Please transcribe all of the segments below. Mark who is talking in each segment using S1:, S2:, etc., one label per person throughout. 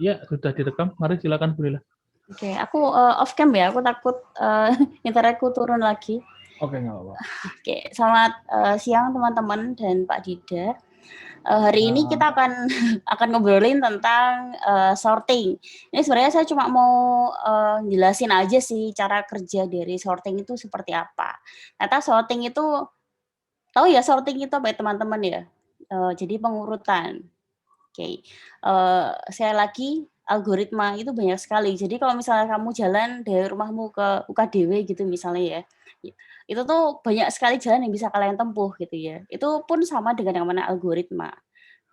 S1: Iya, sudah direkam. Mari silakan Bu Lila.
S2: Oke, aku off cam ya. Aku takut internetku turun lagi.
S1: Oke, nggak apa-apa.
S2: Oke, selamat siang teman-teman dan Pak Dida. Hari ini kita akan akan ngobrolin tentang sorting. Ini sebenarnya saya cuma mau jelasin aja sih cara kerja dari sorting itu seperti apa. Ternyata sorting itu, tahu ya sorting itu apa ya teman-teman ya? Jadi pengurutan. Oke, saya lagi algoritma itu banyak sekali. Jadi kalau misalnya kamu jalan dari rumahmu ke UKDW gitu misalnya ya, itu tuh banyak sekali jalan yang bisa kalian tempuh gitu ya. Itu pun sama dengan yang mana algoritma.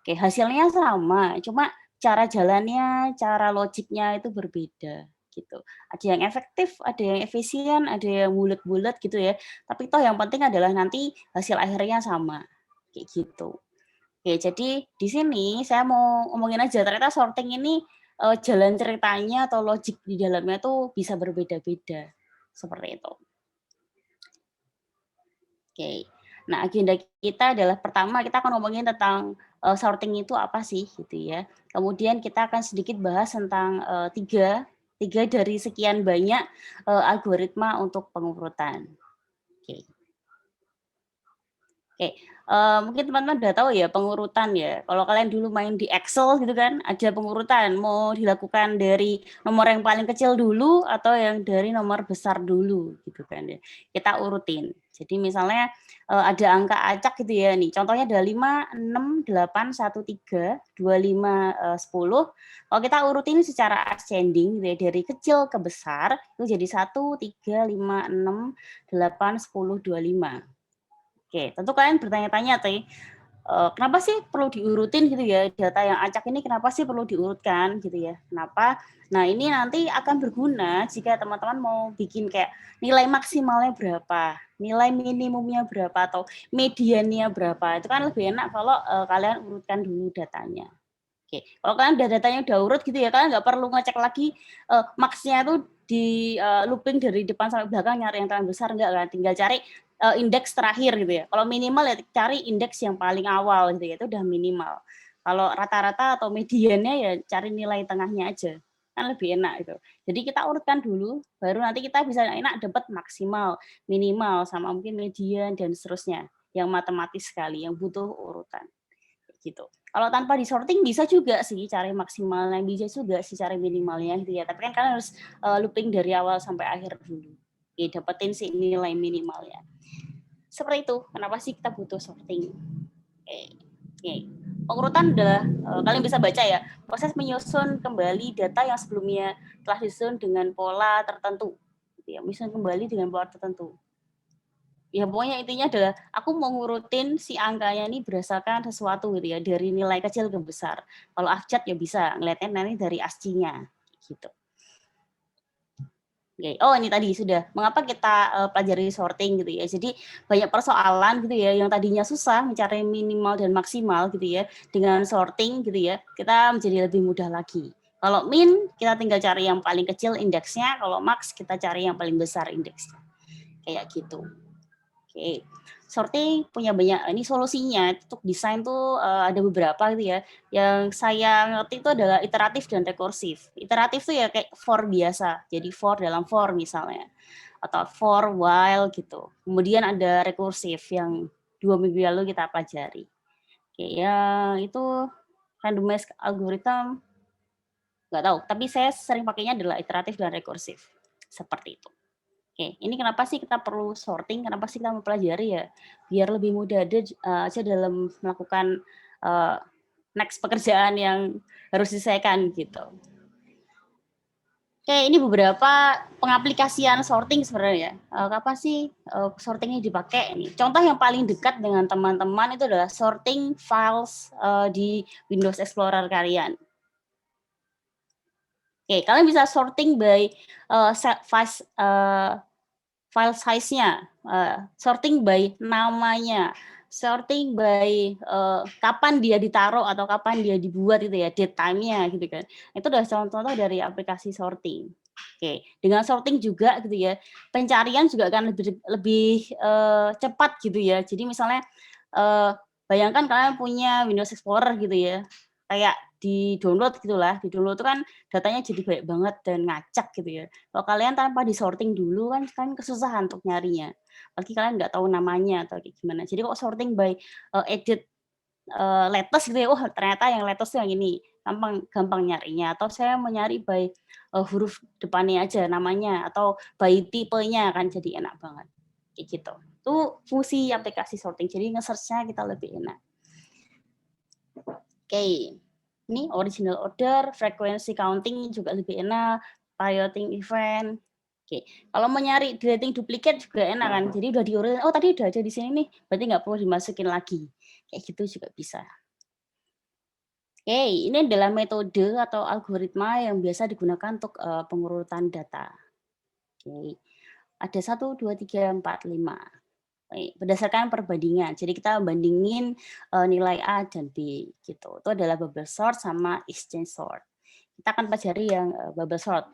S2: Oke, hasilnya sama, cuma cara jalannya, cara logiknya itu berbeda gitu. Ada yang efektif, ada yang efisien, ada yang bulat-bulat gitu ya. Tapi toh yang penting adalah nanti hasil akhirnya sama. Kayak gitu. Oke, jadi di sini saya mau ngomongin aja ternyata sorting ini jalan ceritanya atau logik di dalamnya tuh bisa berbeda-beda. Seperti itu. Oke. Nah, agenda kita adalah pertama kita akan ngomongin tentang sorting itu apa sih gitu ya. Kemudian kita akan sedikit bahas tentang tiga dari sekian banyak algoritma untuk pengurutan. Oke. Oke, mungkin teman-teman udah tahu ya pengurutan ya. Kalau kalian dulu main di Excel gitu kan, ada pengurutan mau dilakukan dari nomor yang paling kecil dulu atau yang dari nomor besar dulu gitu kan ya. Kita urutin. Jadi misalnya ada angka acak gitu ya nih. Contohnya ada 5, 6, 8, 1, 3, 2, 5, 10. Kalau kita urutin secara ascending gitu ya, dari kecil ke besar itu jadi 1, 3, 5, 6, 8, 10, 25. Oke, tentu kalian bertanya-tanya tuh, kenapa sih perlu diurutin gitu ya, data yang acak ini kenapa sih perlu diurutkan gitu ya, kenapa? Nah ini nanti akan berguna jika teman-teman mau bikin kayak nilai maksimalnya berapa, nilai minimumnya berapa, atau mediannya berapa, itu kan lebih enak kalau kalian urutkan dulu datanya. Oke, kalau kalian datanya udah urut gitu ya, kalian nggak perlu ngecek lagi max-nya itu di looping dari depan sampai belakang nyari yang terlalu besar, enggak kan, tinggal cari indeks terakhir gitu ya. Kalau minimal ya cari indeks yang paling awal gitu ya, itu udah minimal. Kalau rata-rata atau mediannya ya cari nilai tengahnya aja, kan lebih enak itu. Jadi kita urutkan dulu, baru nanti kita bisa enak dapat maksimal, minimal, sama mungkin median dan seterusnya. Yang matematis sekali, yang butuh urutan gitu. Kalau tanpa disorting bisa juga sih cari maksimalnya, bisa juga sih cari minimalnya gitu ya. Tapi kan kalian harus looping dari awal sampai akhir dulu. Oke, dapetin sih nilai minimalnya. Seperti itu. Kenapa sih kita butuh sorting? Oke. Oke. Pengurutan adalah kalian bisa baca ya, proses menyusun kembali data yang sebelumnya telah disusun dengan pola tertentu. Gitu ya, menyusun kembali dengan pola tertentu. Ya pokoknya intinya adalah aku mau ngurutin si angkanya ini berdasarkan sesuatu gitu ya, dari nilai kecil ke besar. Kalau abjad ya bisa ngeliatnya nanti dari ASCII-nya gitu. Oke. Oh ini tadi sudah, mengapa kita pelajari sorting gitu ya. Jadi banyak persoalan gitu ya, yang tadinya susah mencari minimal dan maksimal gitu ya, dengan sorting gitu ya, kita menjadi lebih mudah lagi. Kalau min, kita tinggal cari yang paling kecil indeksnya, kalau max kita cari yang paling besar indeksnya. Kayak gitu. Oke, sorting punya banyak, ini solusinya untuk desain tuh ada beberapa gitu ya. Yang saya ngerti itu adalah iteratif dan rekursif. Iteratif tuh ya kayak for biasa, jadi for dalam for misalnya, atau for while gitu. Kemudian ada rekursif yang 2 minggu lalu kita pelajari. Oke, ya itu randomized algorithm nggak tahu, tapi saya sering pakainya adalah iteratif dan rekursif. Seperti itu. Oke, ini kenapa sih kita perlu sorting? Kenapa sih kita mempelajari ya? Biar lebih mudah aja dalam melakukan next pekerjaan yang harus diselesaikan gitu. Oke, ini beberapa pengaplikasian sorting sebenarnya. Kapan sih sortingnya dipakai? Ini contoh yang paling dekat dengan teman-teman itu adalah sorting files di Windows Explorer kalian. Oke, kalian bisa sorting by file size-nya, sorting by namanya, sorting by kapan dia ditaruh atau kapan dia dibuat gitu ya, date time-nya gitu kan. Itu adalah contoh-contoh dari aplikasi sorting. Oke, dengan sorting juga gitu ya, pencarian juga akan lebih cepat gitu ya. Jadi misalnya bayangkan kalian punya Windows Explorer gitu ya, kayak di-download gitulah. Di-download itu kan datanya jadi banyak banget dan ngacak gitu ya. Kalau kalian tanpa di-sorting dulu kan kesusahan untuk nyarinya. Apalagi kalian nggak tahu namanya atau kayak gimana. Jadi kok sorting by edit latest gitu ya, oh ternyata yang latest yang ini, gampang nyarinya. Atau saya mau nyari by huruf depannya aja namanya, atau by tipenya kan jadi enak banget. Kayak gitu. Itu fungsi aplikasi sorting, jadi nge-search-nya kita lebih enak. Oke, ini original order, frequency counting juga lebih enak, piloting event. Oke, kalau mau nyari deleting duplicate juga enak kan, jadi udah diurutin, oh tadi udah ada di sini nih, berarti nggak perlu dimasukin lagi. Kayak gitu juga bisa. Oke, ini adalah metode atau algoritma yang biasa digunakan untuk pengurutan data. Oke, ada 1, 2, 3, 4, 5. Berdasarkan perbandingan. Jadi kita bandingin nilai A dan B gitu. Itu adalah bubble sort sama exchange sort. Kita akan pelajari yang bubble sort.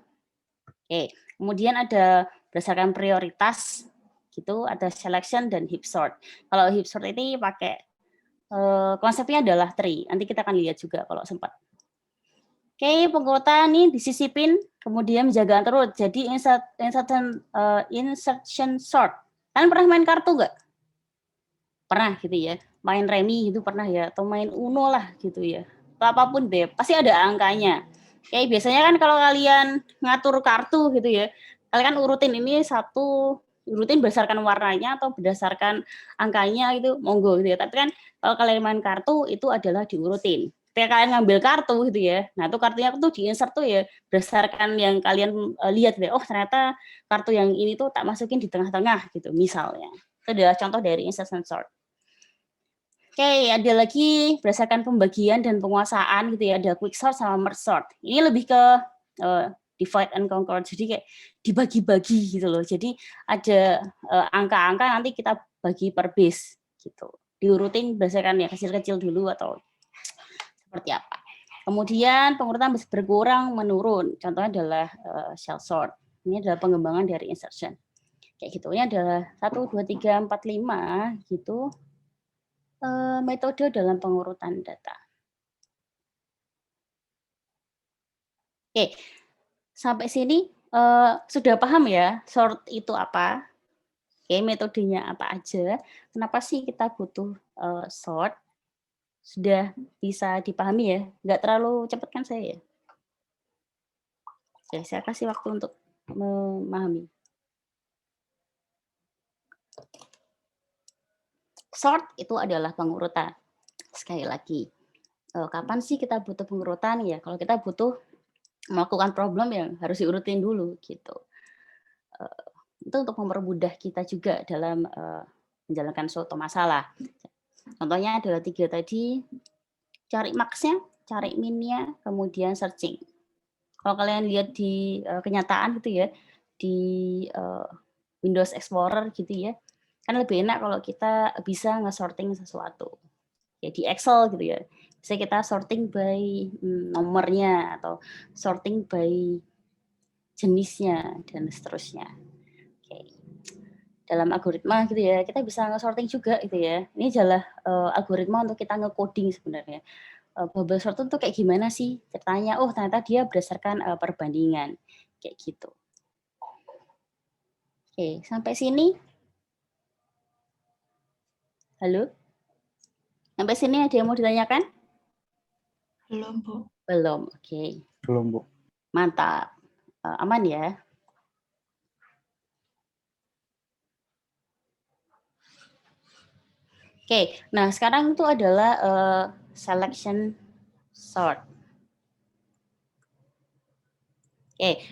S2: Oke, kemudian ada berdasarkan prioritas gitu, ada selection dan heap sort. Kalau heap sort ini pakai konsepnya adalah tree. Nanti kita akan lihat juga kalau sempat. Oke, pengurutan ini disisipin, kemudian menjaga terus. Jadi insertion sort. Kalian pernah main kartu nggak? Pernah gitu ya. Main remi gitu pernah ya, atau main Uno lah gitu ya. Atau apapun deh, pasti ada angkanya. Kayak biasanya kan kalau kalian ngatur kartu gitu ya, kalian kan urutin ini urutin berdasarkan warnanya atau berdasarkan angkanya gitu, monggo gitu ya. Tapi kan kalau kalian main kartu itu adalah diurutin. Kayak kalian ngambil kartu gitu ya. Nah, itu kartunya tuh di-insert tuh ya berdasarkan yang kalian lihat deh. Oh, ternyata kartu yang ini tuh tak masukin di tengah-tengah gitu misalnya. Itu adalah contoh dari insertion sort. Oke, ada lagi berdasarkan pembagian dan penguasaan gitu ya, ada quick sort sama merge sort. Ini lebih ke divide and conquer, jadi kayak dibagi-bagi gitu loh. Jadi ada angka-angka nanti kita bagi per base gitu. Diurutin berdasarkan ya kecil-kecil dulu atau seperti apa. Kemudian pengurutan berkurang menurun. Contohnya adalah shell sort. Ini adalah pengembangan dari insertion. Kayak gitu. Ini adalah 1, 2, 3, 4, 5 gitu. Metode dalam pengurutan data. Oke, sampai sini sudah paham ya sort itu apa? Oke, metodenya apa aja? Kenapa sih kita butuh sort? Sudah bisa dipahami ya? Nggak terlalu cepat kan saya ya? Oke, saya kasih waktu untuk memahami. Sort itu adalah pengurutan. Sekali lagi, kapan sih kita butuh pengurutan ya? Kalau kita butuh melakukan problem yang harus diurutin dulu gitu. Itu untuk mempermudah kita juga dalam menjalankan suatu masalah. Contohnya adalah 3 tadi, cari max-nya, cari min-nya, kemudian searching. Kalau kalian lihat di kenyataan gitu ya, di Windows Explorer gitu ya, kan lebih enak kalau kita bisa nge-sorting sesuatu. Ya di Excel gitu ya. Bisa kita sorting by nomornya atau sorting by jenisnya dan seterusnya. Oke. Dalam algoritma gitu ya, kita bisa nge-sorting juga gitu ya. Ini adalah algoritma untuk kita nge-coding sebenarnya. Bubble sort itu kayak gimana sih ceritanya? Oh, ternyata dia berdasarkan perbandingan. Kayak gitu. Oke, sampai sini. Halo? Sampai sini ada yang mau ditanyakan?
S3: Belum, Bu.
S2: Belum, oke.
S1: Belum, Bu.
S2: Mantap. Aman ya? Oke, nah sekarang itu adalah selection sort. Oke,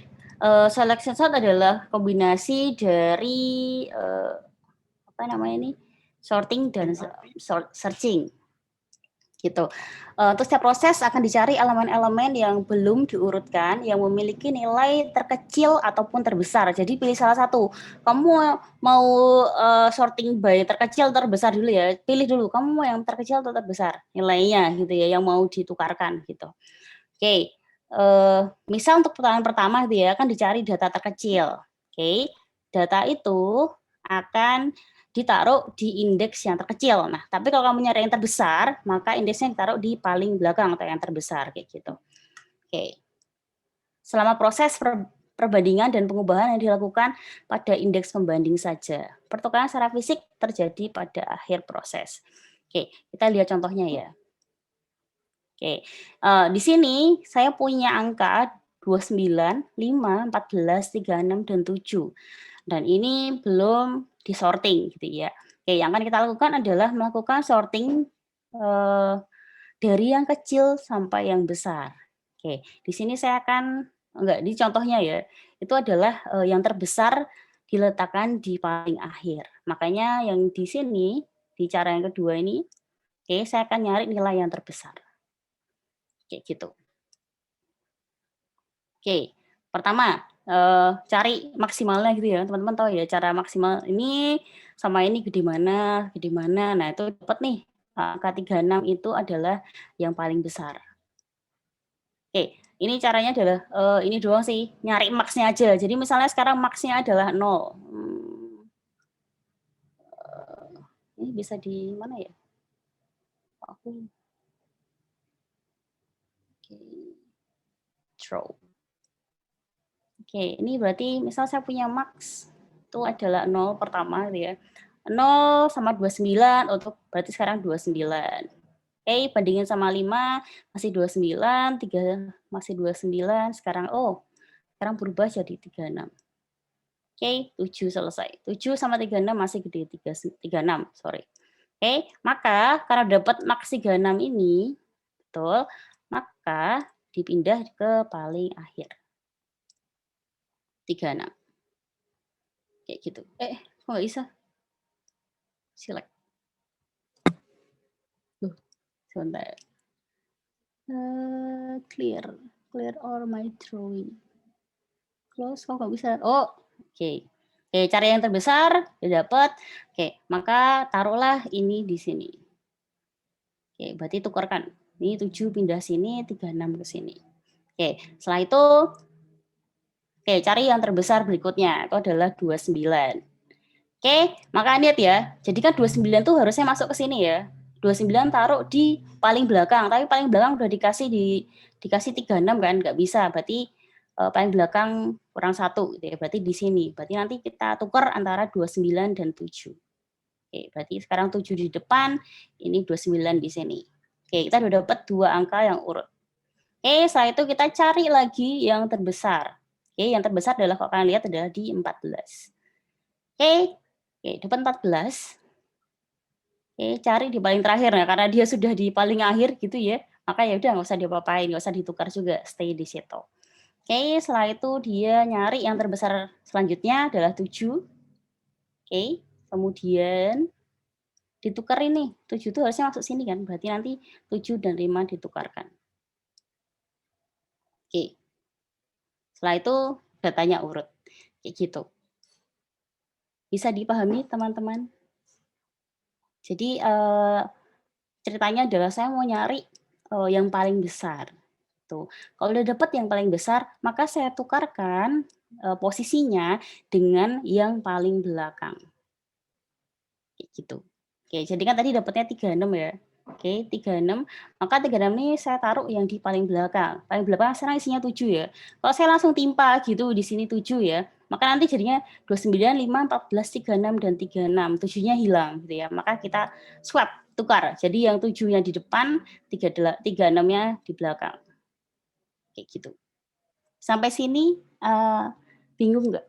S2: selection sort adalah kombinasi dari apa namanya ini sorting dan searching gitu. Terus setiap proses akan dicari elemen-elemen yang belum diurutkan yang memiliki nilai terkecil ataupun terbesar. Jadi pilih salah satu. Kamu mau sorting by terkecil terbesar dulu ya. Pilih dulu kamu mau yang terkecil atau terbesar nilainya gitu ya yang mau ditukarkan gitu. Oke. Misal untuk pertanyaan pertama gitu ya akan dicari data terkecil. Oke. Data itu akan ditaruh di indeks yang terkecil. Nah, tapi kalau kamu nyari yang terbesar, maka indeksnya ditaruh di paling belakang atau yang terbesar kayak gitu. Oke. Selama proses perbandingan dan pengubahan yang dilakukan pada indeks pembanding saja. Pertukaran secara fisik terjadi pada akhir proses. Oke, kita lihat contohnya ya. Oke, di sini saya punya angka 29, 5, 14, 36, dan 7. Dan ini belum disorting gitu ya. Oke, yang akan kita lakukan adalah melakukan sorting dari yang kecil sampai yang besar. Oke, di sini saya akan, enggak, di contohnya ya, itu adalah yang terbesar diletakkan di paling akhir. Makanya yang di sini, di cara yang kedua ini, oke, saya akan nyari nilai yang terbesar. Kayak gitu. Oke, pertama cari maksimalnya gitu ya, teman-teman tahu ya cara maksimal ini sama ini gede mana. Nah itu dapat nih angka 36 itu adalah yang paling besar. Oke, ini caranya adalah ini doang sih, nyari max-nya aja. Jadi misalnya sekarang max-nya adalah 0. Ini bisa di mana ya? Oke. Throw. Oke, ini berarti misal saya punya max itu adalah 0 pertama gitu ya. 0 sama 29 untuk berarti sekarang 29. Oke, bandingin sama 5 masih 29, 3 masih 29, sekarang sekarang berubah jadi 36. Oke, 7 selesai. 7 sama 36 masih gede 36, sorry. Oke, maka karena dapat max 36 ini, betul, maka dipindah ke paling akhir. 36. Kayak gitu. Kok nggak bisa? Select. Sebentar. Clear all my drawing. Close, kok nggak bisa? Oke. Oke, cari yang terbesar, udah dapat. Oke, maka taruhlah ini di sini. Oke, berarti tukarkan. Ini 7 pindah sini, 36 ke sini. Oke, setelah itu oke, cari yang terbesar berikutnya. Itu adalah 29. Oke, maka lihat ya. Jadi kan 29 tuh harusnya masuk ke sini ya. 29 taruh di paling belakang, tapi paling belakang udah dikasih 36 kan, nggak bisa. Berarti paling belakang kurang 1 gitu ya. Berarti di sini. Berarti nanti kita tukar antara 29 dan 7. Oke, berarti sekarang 7 di depan, ini 29 di sini. Oke, kita udah dapat 2 angka yang urut. Oke, setelah itu kita cari lagi yang terbesar. Oke, yang terbesar adalah kalau kalian lihat adalah di 14. Oke, dapat 14. Oke, cari di paling terakhir ya, karena dia sudah di paling akhir gitu ya. Maka ya udah nggak usah diapa-apain, nggak usah ditukar juga, stay di situ. Oke, setelah itu dia nyari yang terbesar selanjutnya adalah 7. Oke, kemudian ditukar ini. 7 itu harusnya masuk sini kan, berarti nanti 7 dan 5 ditukarkan. Oke. Setelah itu datanya urut. Kayak gitu. Bisa dipahami teman-teman? Jadi ceritanya adalah saya mau nyari yang paling besar. Tuh. Kalau udah dapat yang paling besar, maka saya tukarkan posisinya dengan yang paling belakang. Kayak gitu. Oke, jadi kan tadi dapatnya 36 ya. Oke, 36. Maka 36 ini saya taruh yang di paling belakang. Paling belakang sekarang isinya 7 ya. Kalau saya langsung timpa gitu di sini 7 ya, maka nanti jadinya 29, 5, 14, 36 dan 36. 7-nya hilang gitu ya. Maka kita swap, tukar. Jadi yang 7-nya di depan, 36-nya di belakang. Kayak gitu. Sampai sini bingung nggak?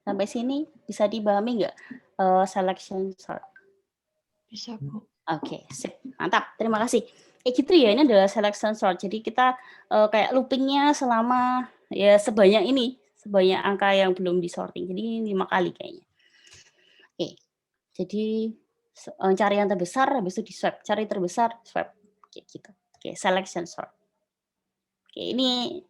S2: Sampai sini bisa dipahami nggak selection sort?
S3: Bisa, Bu.
S2: Oke, sip. Mantap. Terima kasih. Kayak gitu ya, ini adalah selection sort. Jadi kita kayak loopingnya selama ya sebanyak ini, sebanyak angka yang belum disorting. Jadi ini 5 kali kayaknya. Oke, jadi cari yang terbesar, habis itu di swap. Cari terbesar, swap. Kayak gitu. Oke, selection sort. Oke, ini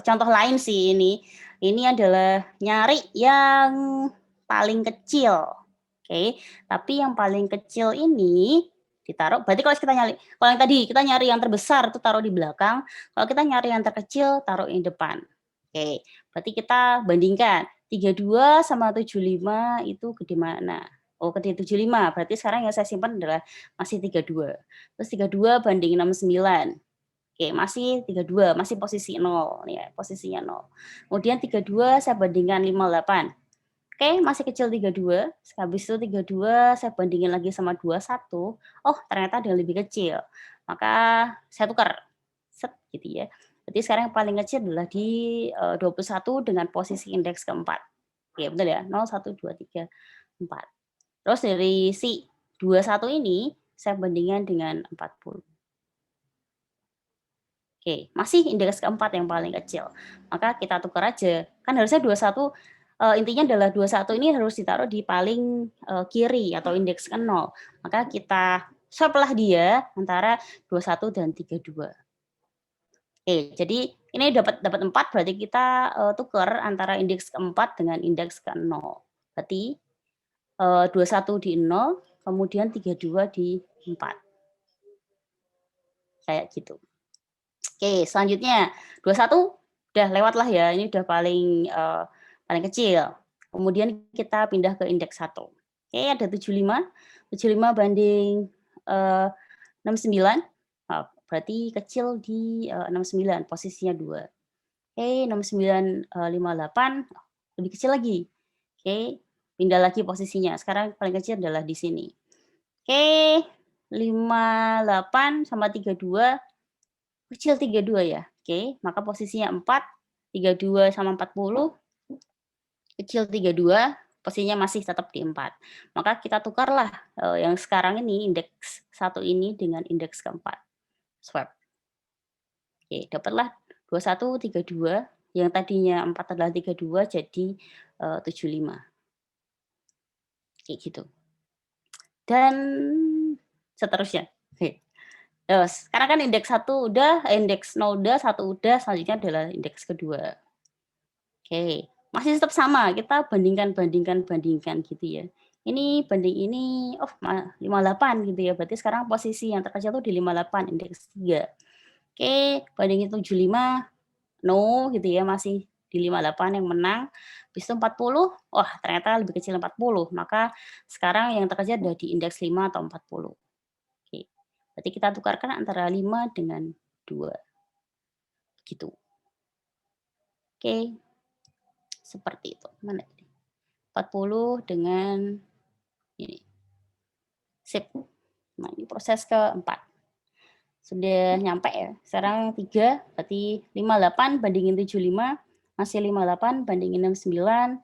S2: contoh lain sih ini. Ini adalah nyari yang paling kecil. Oke, tapi yang paling kecil ini ditaruh. Berarti kalau kita nyari, kalau yang tadi kita nyari yang terbesar itu taruh di belakang, kalau kita nyari yang terkecil taruh di depan. Oke, berarti kita bandingkan 32 sama 75 itu gede mana? Oh, gede 75. Berarti sekarang yang saya simpan adalah masih 32. Terus 32 banding 69. Oke, masih 32, masih posisi 0 ya, posisinya 0. Kemudian 32 saya bandingkan 58. Oke, masih kecil 32. Habis itu 32 saya bandingin lagi sama 21. Oh, ternyata ada yang lebih kecil. Maka saya tukar. Set gitu ya. Berarti sekarang yang paling kecil adalah di 21 dengan posisi indeks keempat. Oke, betul ya. 0, 1, 2, 3, 4. Terus dari si 21 ini saya bandingkan dengan 40. Oke, masih indeks keempat yang paling kecil. Maka kita tukar aja. Kan harusnya 21, intinya adalah 21 ini harus ditaruh di paling kiri atau indeks ke 0. Maka kita swap lah dia antara 21 dan 32. Oke, jadi ini dapat 4, berarti kita tukar antara indeks keempat dengan indeks ke 0. Berarti 21 di 0, kemudian 32 di 4. Kayak gitu. Oke, selanjutnya 21 udah lewat lah ya, ini udah paling kecil. Kemudian kita pindah ke indeks 1. Oke, ada 75. 75 banding 69. Berarti kecil di 69, posisinya 2. Oke, 69 58 lebih kecil lagi. Oke, pindah lagi posisinya. Sekarang paling kecil adalah di sini. Oke, 58 sama 32 kecil 32 ya. Oke, maka posisinya 4, 32 sama 40, kecil 32, posisinya masih tetap di 4. Maka kita tukarlah yang sekarang ini indeks 1 ini dengan indeks keempat. Swap. Oke, dapatlah 21, 32, yang tadinya 4 adalah 32 jadi 75. Kayak gitu. Dan seterusnya. Oke. Terus, karena kan indeks 1 udah, indeks 0 udah, 1 udah, selanjutnya adalah indeks kedua. Oke, masih tetap sama, kita bandingkan gitu ya. Ini banding ini, 58 gitu ya, berarti sekarang posisi yang terkecil tuh di 58, indeks 3. Oke, bandingin 75, no gitu ya, masih di 58 yang menang. Habis itu 40, wah ternyata lebih kecil 40, maka sekarang yang terkecil ada di indeks 5 atau 40. Oke, berarti kita tukarkan antara 5 dengan 2. Gitu. Oke, seperti itu. Mana ini? 40 dengan ini. Sip. Nah, ini proses keempat. Sudah nyampe ya. Sekarang 3, berarti 58 bandingin 75, masih 58 bandingin 69,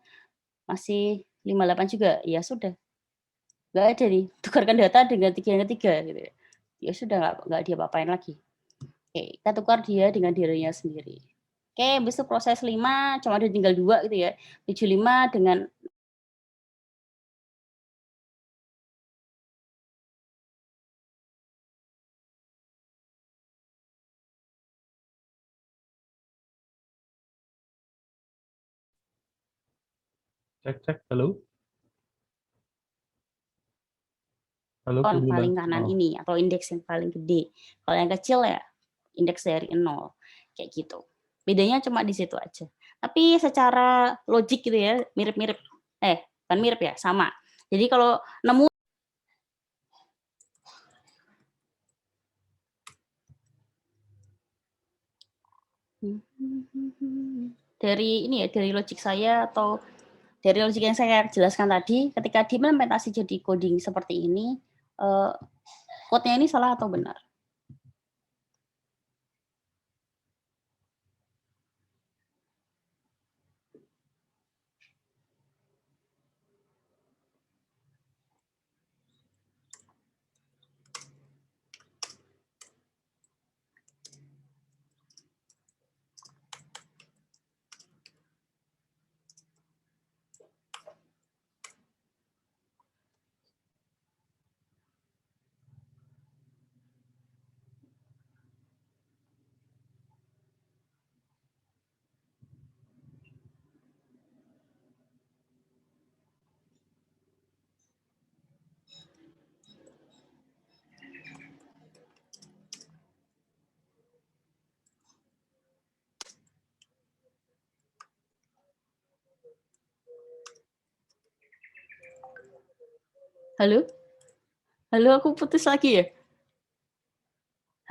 S2: masih 58 juga. Ya sudah. Nggak ada nih. Tukarkan data dengan 3 yang ketiga. Gitu. Ya sudah, nggak dia apain lagi. Oke, kita tukar dia dengan dirinya sendiri. Oke, habis itu proses 5, cuma ada tinggal 2 gitu ya. 75 dengan
S1: Cek, halo? Halo,
S2: yang
S1: Febiola.
S2: paling kanan
S1: Oh.
S2: ini atau indeks yang paling gede. Kalau yang kecil ya indeks dari 0 kayak gitu. Bedanya cuma di situ aja. Tapi secara logik gitu ya, mirip-mirip. Bukan mirip ya, sama. Jadi kalau nemu dari ini ya, dari logik saya atau dari logik yang saya jelaskan tadi, ketika diimplementasi jadi coding seperti ini, code-nya ini salah atau benar? Halo? Halo, aku putus lagi ya?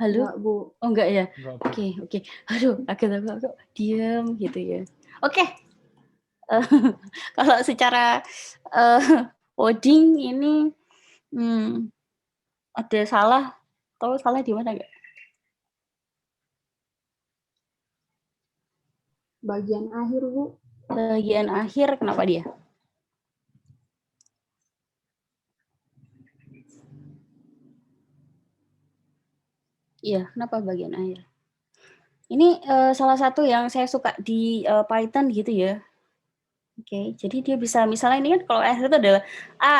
S2: Halo?
S3: Enggak, Bu.
S2: Oh enggak ya?
S1: Enggak, Bu.
S2: Oke. Aduh, aku kok diam gitu ya. Oke. Eh, kalau secara coding ini ada salah, tahu salah di mana nggak?
S3: Bagian akhir, Bu.
S2: Bagian akhir, kenapa dia? Iya, kenapa bagian akhir? Ini salah satu yang saya suka di Python gitu ya. Oke, jadi dia bisa misalnya ini kan kalau akhir itu adalah A,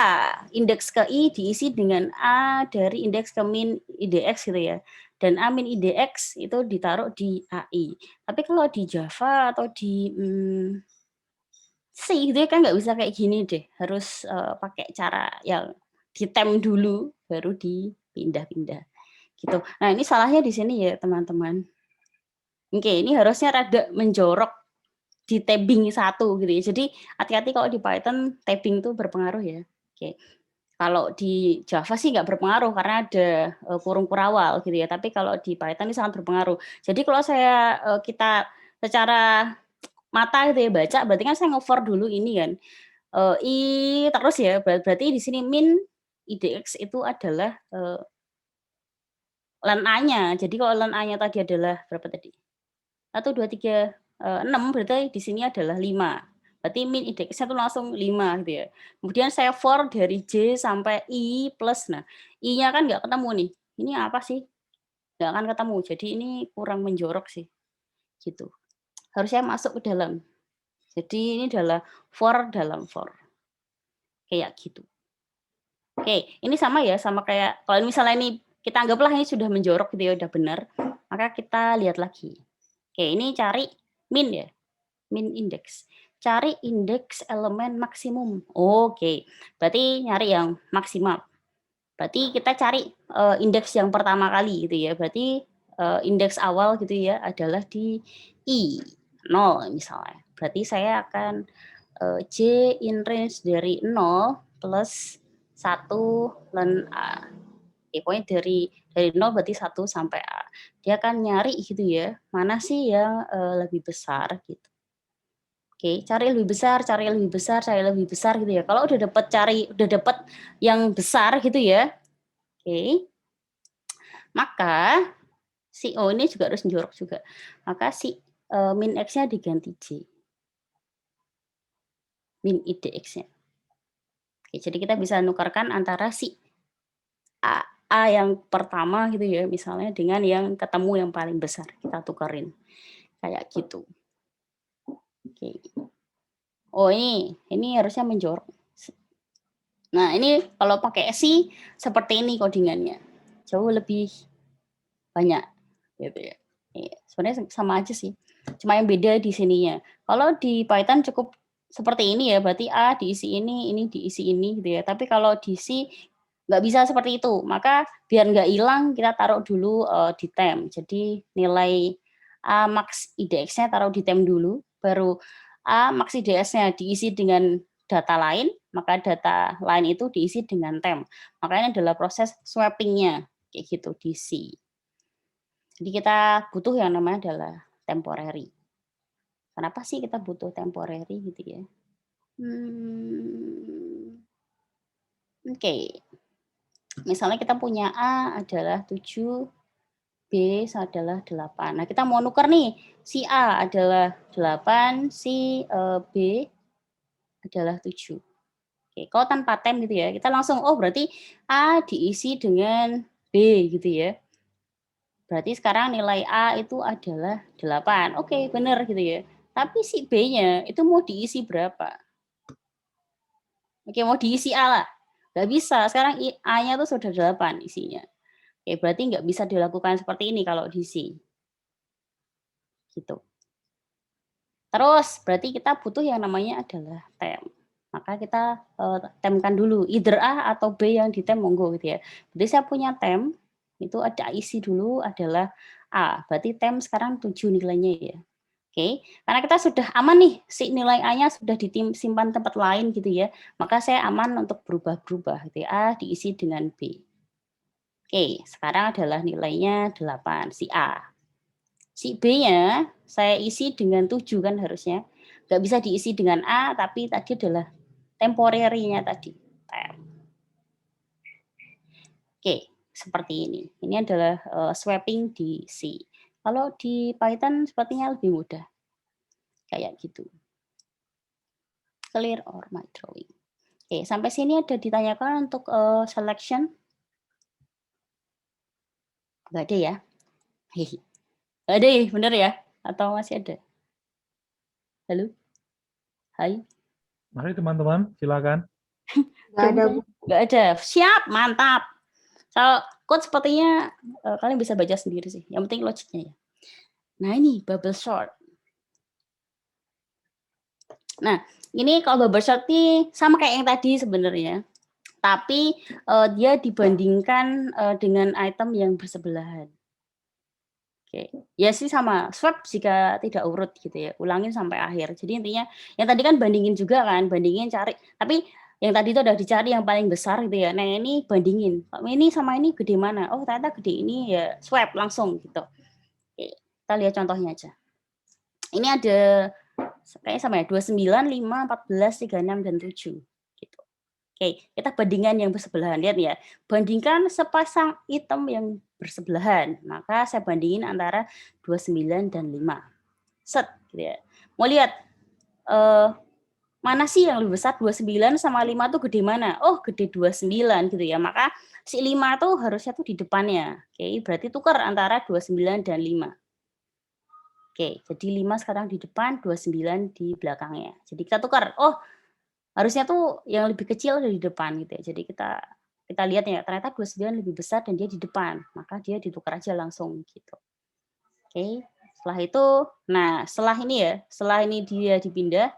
S2: indeks ke I diisi dengan A dari indeks ke min IDX gitu ya. Dan A min IDX itu ditaruh di AI. Tapi kalau di Java atau di C gitu ya kan nggak bisa kayak gini deh. Harus pakai cara yang ditem dulu baru dipindah-pindah gitu. Nah, ini salahnya di sini ya, teman-teman. Oke, ini harusnya rada menjorok di tabbing satu gitu ya. Jadi hati-hati kalau di Python tabbing itu berpengaruh ya. Oke. Kalau di Java sih nggak berpengaruh karena ada kurung kurawal gitu ya. Tapi kalau di Python ini sangat berpengaruh. Jadi kalau kita secara mata gitu ya baca, berarti kan saya nge-for dulu ini kan. I terus ya, berarti di sini min IDX itu adalah len A-nya. Jadi kalau len A-nya tadi adalah berapa tadi? 1, 2, 3, 6 berarti di sini adalah 5. Berarti min IDX-nya itu langsung 5 gitu ya. Kemudian saya for dari J sampai I plus. Nah, I-nya kan nggak ketemu nih. Ini apa sih? Nggak akan ketemu. Jadi ini kurang menjorok sih. Gitu. Harusnya masuk ke dalam. Jadi ini adalah for dalam for. Kayak gitu. Oke, ini sama ya, sama kayak kalau misalnya ini kita anggaplah ini sudah menjorok gitu ya, udah benar. Maka kita lihat lagi. Oke, ini cari min ya. Min indeks. Cari indeks elemen maksimum. Oke, berarti nyari yang maksimal. Berarti kita cari indeks yang pertama kali gitu ya. Berarti indeks awal gitu ya adalah di I 0 misalnya. Berarti saya akan J in range dari 0 plus 1 len A. Pokoknya dari 0 berarti 1 sampai A. Dia akan nyari gitu ya, mana sih yang lebih besar gitu. Oke, cari lebih besar, cari lebih besar, cari lebih besar gitu ya. Kalau udah dapat yang besar gitu ya. Oke. Maka si O ini juga harus jorok juga. Maka si min X-nya diganti J. Min IDX-nya. Oke, jadi kita bisa nukarkan antara si A yang pertama gitu ya, misalnya dengan yang ketemu yang paling besar. Kita tukarin. Kayak gitu. Oke. Oh, ini harusnya menjorok. Nah, ini kalau pakai C seperti ini codingannya. Jauh lebih banyak gitu ya. Sebenarnya sama aja sih. Cuma yang beda di sininya. Kalau di Python cukup seperti ini ya, berarti A diisi ini diisi ini gitu ya. Tapi kalau di C nggak bisa seperti itu. Maka biar nggak hilang, kita taruh dulu di temp. Jadi nilai A max IDX-nya taruh di temp dulu, baru A max IDX-nya diisi dengan data lain, maka data lain itu diisi dengan temp. Makanya adalah proses swapping-nya kayak gitu di C. Jadi kita butuh yang namanya adalah temporary. Kenapa sih kita butuh temporary gitu ya? Oke. Misalnya kita punya A adalah 7, B adalah 8. Nah, kita mau nuker nih, si A adalah 8, si B adalah 7. Oke, kalau tanpa tem gitu ya, kita langsung, oh berarti A diisi dengan B gitu ya. Berarti sekarang nilai A itu adalah 8. Oke, benar gitu ya. Tapi si B-nya itu mau diisi berapa? Oke, mau diisi A lah. Nggak bisa, sekarang A-nya tuh sudah 8 isinya. Oke, berarti nggak bisa dilakukan seperti ini kalau di C. Gitu. Terus, berarti kita butuh yang namanya adalah temp. Maka kita temkan dulu, either A atau B yang di temp monggo gitu ya. Jadi saya punya temp, itu ada isi dulu adalah A. Berarti temp sekarang 7 nilainya ya. Oke, karena kita sudah aman nih, si nilai A-nya sudah disimpan tempat lain gitu ya, maka saya aman untuk berubah-berubah gitu ya, A diisi dengan B. Oke, sekarang adalah nilainya 8, si A. Si B-nya saya isi dengan 7 kan harusnya. Nggak bisa diisi dengan A, tapi tadi adalah temporary-nya tadi. Oke, seperti ini. Ini adalah swapping di C. Kalau di Python sepertinya lebih mudah. Kayak gitu. Clear or my drawing. Oke, sampai sini ada ditanyakan untuk selection. Nggak ada ya? Hehe. Nggak ada ya, bener ya? Atau masih ada? Halo? Hai?
S1: Mari teman-teman, silakan.
S3: Nggak ada, Bu.
S2: Nggak ada. Siap, mantap. Kalau code sepertinya kalian bisa baca sendiri sih. Yang penting logiknya ya. Nah ini bubble sort. Nah ini kalau bubble sort ini sama kayak yang tadi sebenarnya. Tapi dia dibandingkan dengan item yang bersebelahan. Oke, ya sih sama swap jika tidak urut gitu ya, ulangin sampai akhir. Jadi intinya yang tadi kan bandingin juga kan, bandingin cari. Tapi yang tadi itu udah dicari yang paling besar gitu ya. Nah ini bandingin, ini sama ini gede mana? Oh ternyata gede ini ya swap langsung gitu. Oke, kita lihat contohnya aja. Ini ada kayaknya sama ya, 29, 5, 14, 36, dan 7. Gitu. Oke, kita bandingkan yang bersebelahan. Lihat ya, bandingkan sepasang item yang bersebelahan. Maka saya bandingin antara 29 dan 5. Set, gitu ya. Mau lihat mana sih yang lebih besar, 29 sama 5 tuh gede mana? Oh, gede 29 gitu ya. Maka si 5 tuh harusnya tuh di depannya. Oke, berarti tukar antara 29 dan 5. Oke, jadi 5 sekarang di depan, 29 di belakangnya. Jadi kita tukar. Oh, harusnya tuh yang lebih kecil ada di depan gitu ya. Jadi kita lihat ya, ternyata 29 lebih besar dan dia di depan. Maka dia ditukar aja langsung gitu. Oke, setelah itu, nah setelah ini ya, setelah ini dia dipindah,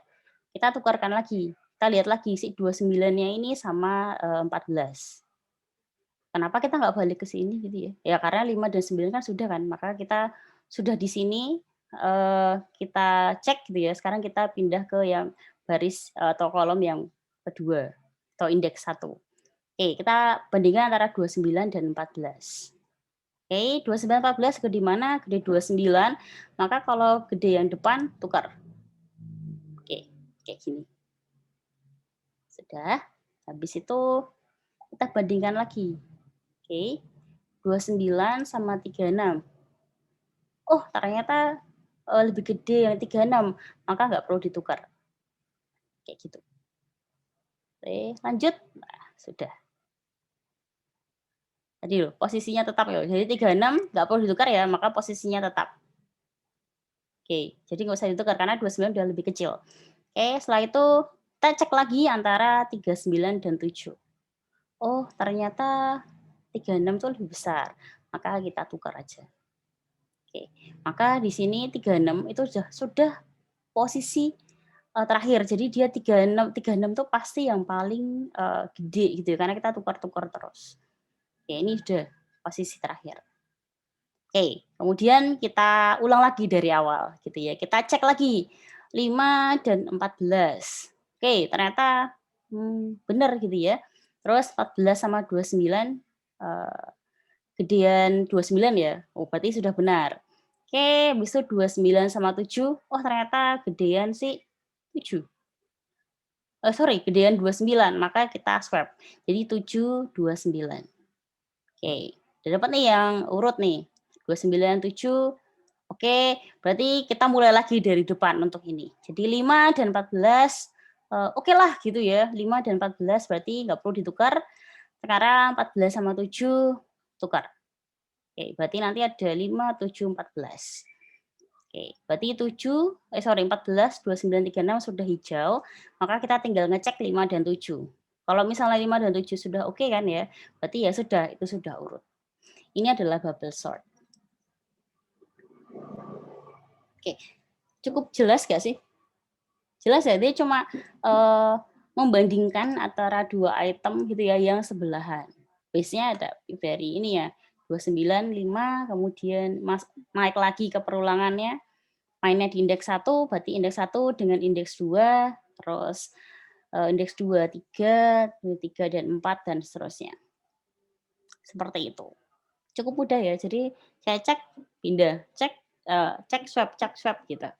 S2: kita tukarkan lagi. Kita lihat lagi si 29-nya ini sama 14. Kenapa kita nggak balik ke sini gitu ya? Ya karena 5 dan 9 kan sudah kan, maka kita sudah di sini, kita cek gitu ya, sekarang kita pindah ke yang baris atau kolom yang kedua, atau indeks 1. Oke, kita bandingkan antara 29 dan 14. Oke, 29, 14 gede mana? Gede 29, maka kalau gede yang depan, tukar. Oke, kayak gini. Sudah, habis itu kita bandingkan lagi. Oke, 29 sama 36. Oh, ternyata lebih gede yang 36, maka nggak perlu ditukar. Kayak gitu. Oke, lanjut. Nah, sudah. Tadi loh, posisinya tetap ya. Jadi 36 nggak perlu ditukar ya, maka posisinya tetap. Oke, jadi nggak usah ditukar karena 29 udah lebih kecil. Oke, setelah itu kita cek lagi antara 39 dan 7. Oh, ternyata 36 itu lebih besar, maka kita tukar aja. Oke, maka di sini 36 itu sudah posisi terakhir. Jadi dia 36 itu pasti yang paling gede gitu ya, karena kita tukar-tukar terus. Oke, ini sudah posisi terakhir. Oke, kemudian kita ulang lagi dari awal gitu ya. Kita cek lagi 5 dan 14. Oke, ternyata benar gitu ya. Terus 14 sama 29 gedean 29 ya. Oh, berarti sudah benar. Oke, habis itu 29 sama 7. Oh, ternyata gedean sih 7. Sorry, gedean 29, maka kita swap. Jadi 7, 29. Oke, udah dapat nih yang urut nih. 29, 7. Oke, berarti kita mulai lagi dari depan untuk ini. Jadi 5 dan 14, oke lah gitu ya. 5 dan 14 berarti nggak perlu ditukar. Sekarang 14 sama 7, tukar. Oke, berarti nanti ada 5, 7, 14. Oke, berarti 14, 29, 36 sudah hijau, maka kita tinggal ngecek 5 dan 7. Kalau misalnya 5 dan 7 sudah oke kan ya, berarti ya sudah, itu sudah urut. Ini adalah bubble sort. Oke, cukup jelas gak sih? Jelas ya, dia cuma membandingkan antara dua item gitu ya yang sebelahan. Base-nya ada dari ini ya, 29, 5, kemudian naik lagi ke perulangannya, mainnya di indeks 1, berarti indeks 1 dengan indeks 2, terus indeks 2, 3, 3 dan 4, dan seterusnya. Seperti itu. Cukup mudah ya, jadi saya cek, pindah, cek, swap, gitu.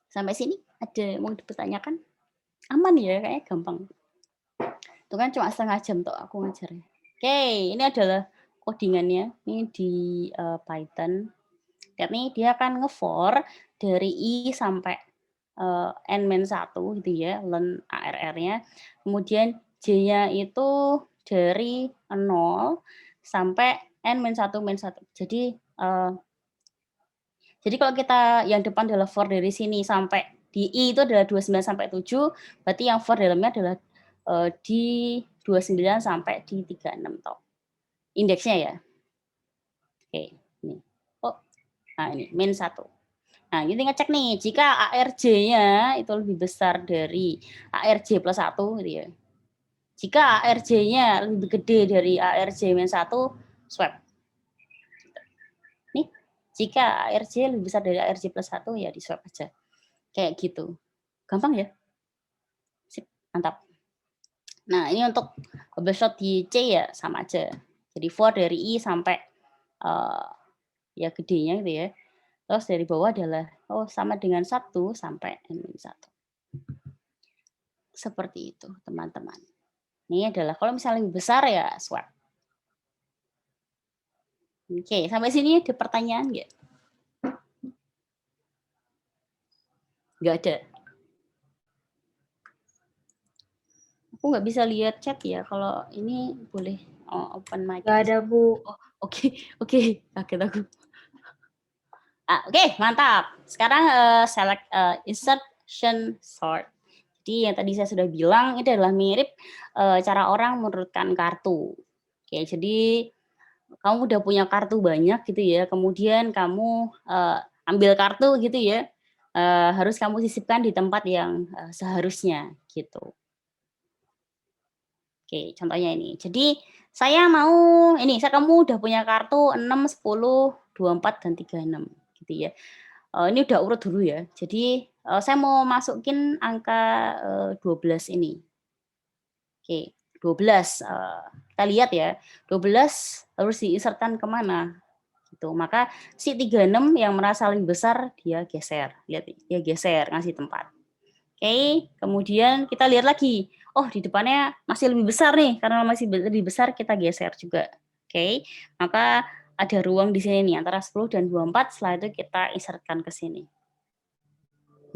S2: Sampai sini ada mau dipertanyakan? Aman ya, kayaknya gampang. Itu kan cuma setengah jam tuh aku ngajarnya. Oke, ini adalah codingannya. Ini di Python. Lihat nih, dia akan nge-for dari I sampai N-1 gitu ya, learn ARR-nya. Kemudian J-nya itu dari 0 sampai N-1, -1. Jadi kalau kita yang depan adalah for dari sini sampai di I itu adalah 29 sampai 7, berarti yang for dalamnya adalah di 29 sampai di 36 toh. Indeksnya ya. Oke, ini. Oh, nah ini min 1. Nah, ini ngecek nih, jika ARJ-nya itu lebih besar dari ARJ plus 1 gitu ya. Jika ARJ-nya lebih gede dari ARJ min 1, swap. Nih, jika ARJ lebih besar dari ARJ plus 1, ya di swap aja. Kayak gitu. Gampang ya? Sip, mantap. Nah, ini untuk bubble shot di C ya, sama aja. Jadi for dari I sampai ya gedenya gitu ya. Terus dari bawah adalah sama dengan 1 sampai N-1. Seperti itu, teman-teman. Ini adalah kalau misalnya lebih besar ya swap. Oke, sampai sini ada pertanyaan nggak? Nggak ada. Aku nggak bisa lihat chat ya. Kalau ini boleh open mic.
S3: Nggak ada, Bu.
S2: Oh, oke. Kaget aku. Oke, mantap. Sekarang select insertion sort. Jadi yang tadi saya sudah bilang itu adalah mirip cara orang menurunkan kartu. Oke, jadi kamu udah punya kartu banyak gitu ya, kemudian kamu ambil kartu gitu ya, harus kamu sisipkan di tempat yang seharusnya gitu. Oke, contohnya ini. Jadi saya mau kamu udah punya kartu 6, 10, 24 dan 36 gitu ya. Ini udah urut dulu ya. Jadi saya mau masukin angka 12 ini. Oke, 12. Kita lihat ya, 12 harus diinsertkan kemana? Gitu. Maka si 36 yang merasa lebih besar dia geser. Lihat, dia geser ngasih tempat. Oke, kemudian kita lihat lagi. Oh, di depannya masih lebih besar nih, karena masih lebih besar kita geser juga. Oke, maka ada ruang di sini nih antara 10 dan 24, setelah itu kita insertkan ke sini.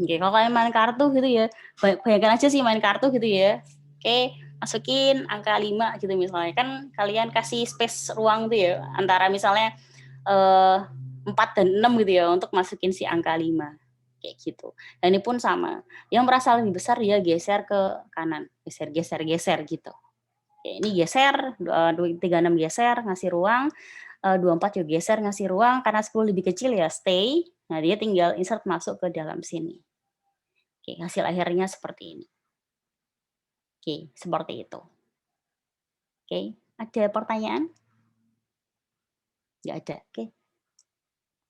S2: Oke, kalau kalian main kartu gitu ya, bayangkan aja sih main kartu gitu ya. Oke, masukin angka 5 gitu misalnya. Kan kalian kasih space ruang gitu ya, antara misalnya 4 dan 6 gitu ya, untuk masukin si angka 5. Kayak gitu. Dan ini pun sama. Yang merasa lebih besar dia geser ke kanan. Geser gitu. Oke, ini geser, 36 geser, ngasih ruang. 24 juga geser, ngasih ruang. Karena 10 lebih kecil ya stay. Nah, dia tinggal insert masuk ke dalam sini. Oke, hasil akhirnya seperti ini. Oke, seperti itu. Oke, ada pertanyaan? Nggak ada, oke.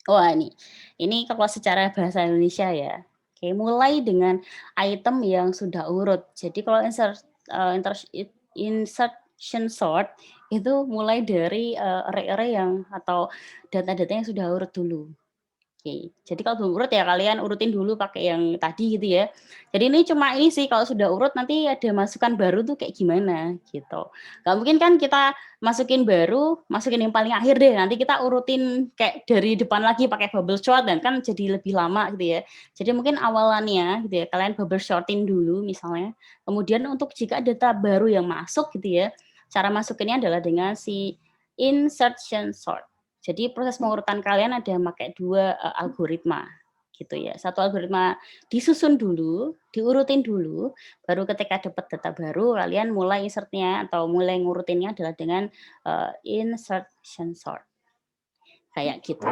S2: Wah, ini kalau secara bahasa Indonesia ya. Oke, mulai dengan item yang sudah urut. Jadi kalau insertion sort itu mulai dari array-array yang atau data-data yang sudah urut dulu. Oke, jadi kalau belum urut ya kalian urutin dulu pakai yang tadi gitu ya. Jadi ini cuma ini sih kalau sudah urut nanti ada masukan baru tuh kayak gimana gitu. Gak mungkin kan kita masukin baru, masukin yang paling akhir deh. Nanti kita urutin kayak dari depan lagi pakai bubble sort dan kan jadi lebih lama gitu ya. Jadi mungkin awalannya gitu ya kalian bubble sortin dulu misalnya. Kemudian untuk jika data baru yang masuk gitu ya, cara masukinnya adalah dengan si insertion sort. Jadi proses pengurutan kalian ada pakai 2 algoritma gitu ya. Satu algoritma disusun dulu, diurutin dulu, baru ketika dapat data baru kalian mulai insertnya atau mulai ngurutinnya adalah dengan insertion sort. Kayak gitu.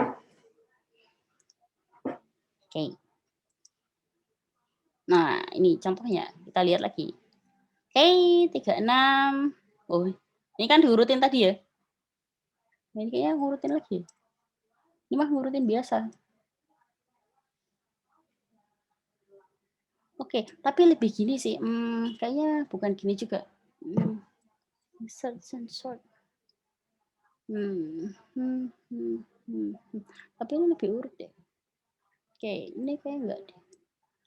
S2: Oke. Nah, ini contohnya. Kita lihat lagi. Oke, 36. Oh, ini kan diurutin tadi ya. Ini kayaknya ngurutin lagi. Ini mah ngurutin biasa. Oke, tapi lebih gini sih. Kayaknya bukan gini juga. Search and sort. Tapi ini lebih urut deh. Oke, ini kayak enggak deh.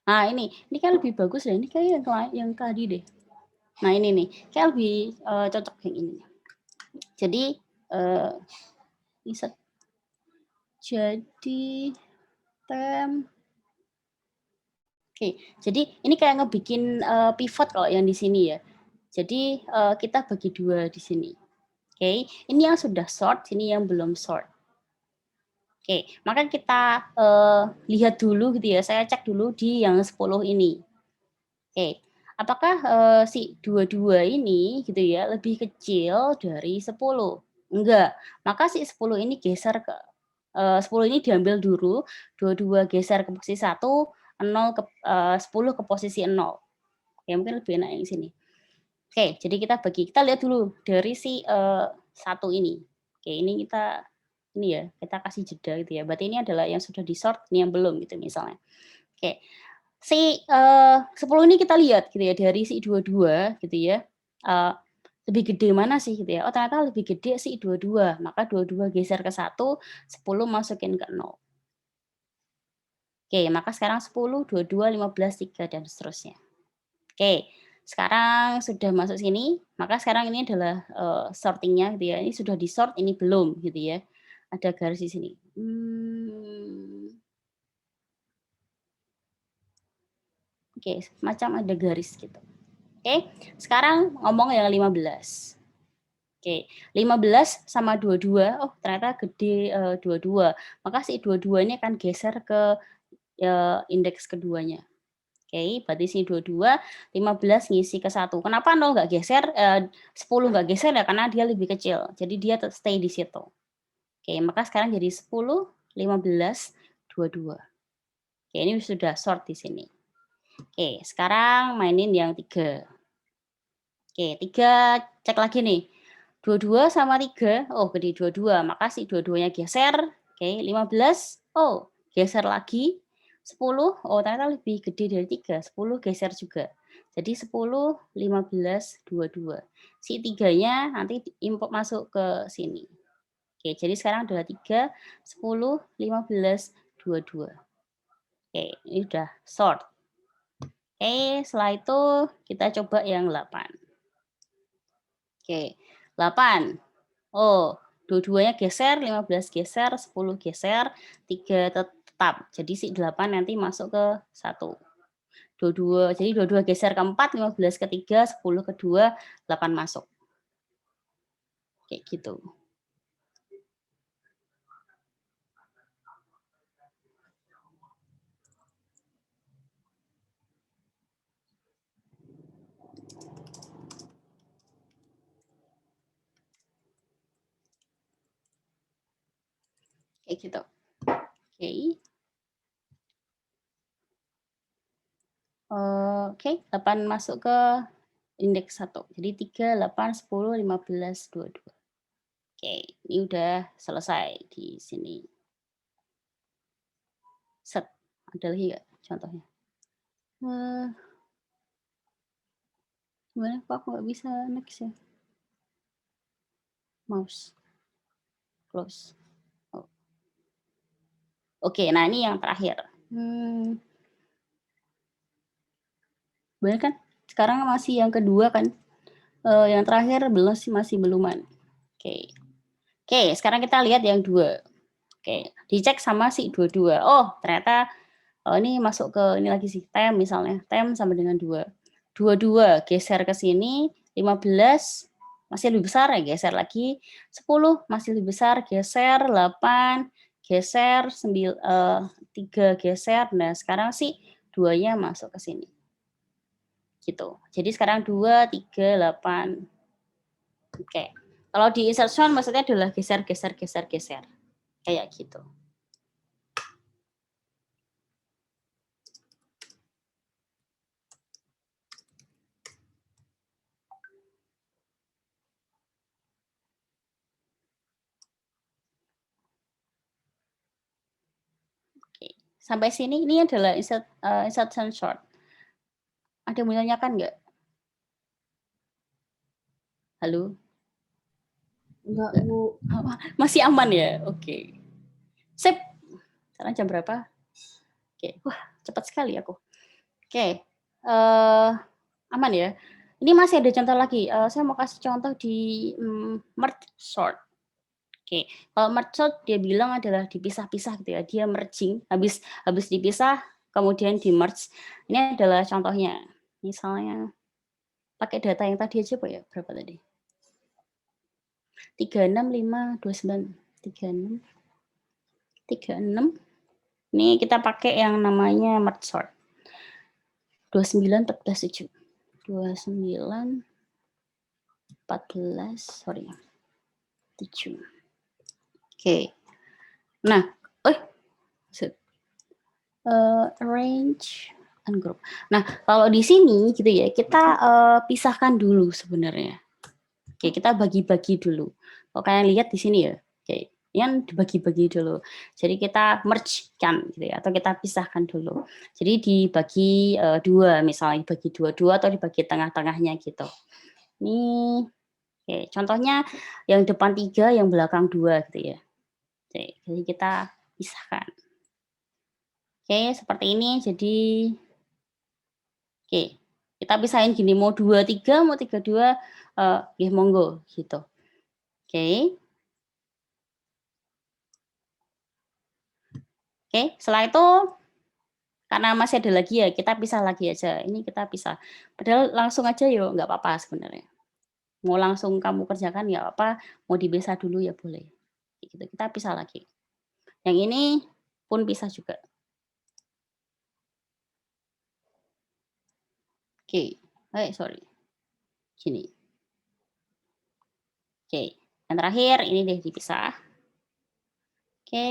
S2: Nah, ini kan lebih bagus deh. Ini kayak yang tadi deh. Nah, ini nih, kayak lebih cocok yang ini. Jadi, insert. Jadi, tem. Oke, jadi ini kayak ngebikin pivot kalau yang di sini ya. Jadi kita bagi dua di sini. Oke, ini yang sudah sort, ini yang belum sort. Oke, maka kita lihat dulu gitu ya. Saya cek dulu di yang 10 ini. Oke, apakah si 22 ini gitu ya lebih kecil dari 10? Enggak. Maka si 10 ini geser ke 10 ini diambil dulu, 22 geser ke posisi 1, 0 ke 10 ke posisi 0. Oke, mungkin lebih enak yang sini. Oke, jadi kita lihat dulu dari si 1 ini. Oke, ini kita kasih jeda gitu ya. Berarti ini adalah yang sudah di-sort, ini yang belum gitu misalnya. Oke. Si 10 ini kita lihat gitu ya dari si 22 gitu ya. Lebih gede mana sih gitu ya. Oh, ternyata lebih gede si 22. Maka 22 geser ke 1, 10 masukin ke 0. Oke, maka sekarang 10, 22, 15, 3 dan seterusnya. Oke. Sekarang sudah masuk sini, maka sekarang ini adalah sortingnya gitu ya. Ini sudah di-sort, ini belum gitu ya. Ada garis di sini. Oke, macam ada garis gitu. Oke, sekarang ngomong yang 15. Oke, 15 sama 22, oh ternyata gede 22. Maka si 22 ini akan geser ke indeks keduanya. Oke, berarti sini 22, 15 ngisi ke 1. Kenapa 0 nggak geser, 10 nggak geser ya karena dia lebih kecil. Jadi dia stay di situ. Oke, maka sekarang jadi 10, 15, 22. Oke, ini sudah sort di sini. Oke, sekarang mainin yang 3. Oke, 3 cek lagi nih. 22 sama 3, oh gede 22, maka si 22-nya geser. Oke, 15, oh geser lagi. 10, oh ternyata lebih gede dari 3, 10 geser juga. Jadi 10, 15, 22. Si 3-nya nanti import masuk ke sini. Oke, jadi sekarang adalah 3, 10, 15, 22. Oke, ini udah sort. Oke, setelah itu kita coba yang 8. Oke, 8. Oh, dua-duanya geser, 15 geser, 10 geser, 3 tetap. Jadi si 8 nanti masuk ke 1. Jadi dua-dua geser ke 4, 15 ke 3, 10 ke 2, 8 masuk. Kayak gitu. Kayak gitu. Oke. Oke, 8 masuk ke indeks 1. Jadi 3, 8, 10, 15, 22. Oke, ini udah selesai di sini. Set. Ada lagi nggak contohnya? Gimana kok aku nggak bisa next ya? Mouse. Close. Oh. Oke, nah ini yang terakhir. Benar kan? Sekarang masih yang kedua kan? Yang terakhir belum sih, masih beluman. Oke. Oke, sekarang kita lihat yang 2. Oke, dicek sama si 22. Oh, ternyata ini masuk ke ini lagi sih, tem misalnya. Tem sama dengan 2. 22 geser ke sini, 15 masih lebih besar ya, geser lagi. 10 masih lebih besar, geser. 8 geser, 3 geser. Nah, sekarang sih 2-nya masuk ke sini. Gitu. Jadi sekarang 2, 3, 8. Oke. Kalau di insertion maksudnya adalah geser, geser, geser, geser. Kayak gitu. Sampai sini ini adalah insertion short. Ada yang mau tanyakan nggak? Halo?
S3: Enggak, Bu.
S2: Masih aman ya? Oke. Sip. Sekarang jam berapa? Oke. Wah, cepat sekali aku. Oke. Aman ya? Ini masih ada contoh lagi. Saya mau kasih contoh di merge sort. Oke. Kalau merge sort dia bilang adalah dipisah-pisah gitu ya. Dia merging, habis dipisah kemudian di merge. Ini adalah contohnya. Misalnya pakai data yang tadi aja Pak ya. Berapa tadi? 36529 36 ini kita pakai yang namanya merge sort 29 14 7 29 14 sorry 7 oke nah arrange ungroup nah kalau di sini gitu ya kita pisahkan dulu sebenarnya. Oke kita bagi-bagi dulu. Kalau kalian lihat di sini ya, oke, yang dibagi-bagi dulu. Jadi kita merge-kan gitu ya, atau kita pisahkan dulu. Jadi dibagi dua, misalnya dibagi dua-dua atau dibagi tengah-tengahnya gitu. Ini, oke, contohnya yang depan 3, yang belakang 2 gitu ya. Oke, jadi kita pisahkan. Oke, seperti ini. Jadi, oke, kita pisahin gini, mau 23, mau 32, ya monggo gitu. Oke. Oke, setelah itu karena masih ada lagi ya, kita pisah lagi aja. Ini kita pisah. Padahal langsung aja yuk, nggak apa-apa sebenarnya. Mau langsung kamu kerjakan nggak apa, mau dipisah dulu ya boleh. Gitu, kita pisah lagi. Yang ini pun pisah juga. Oke, sorry. Gini. Oke, yang terakhir ini deh dipisah. Oke.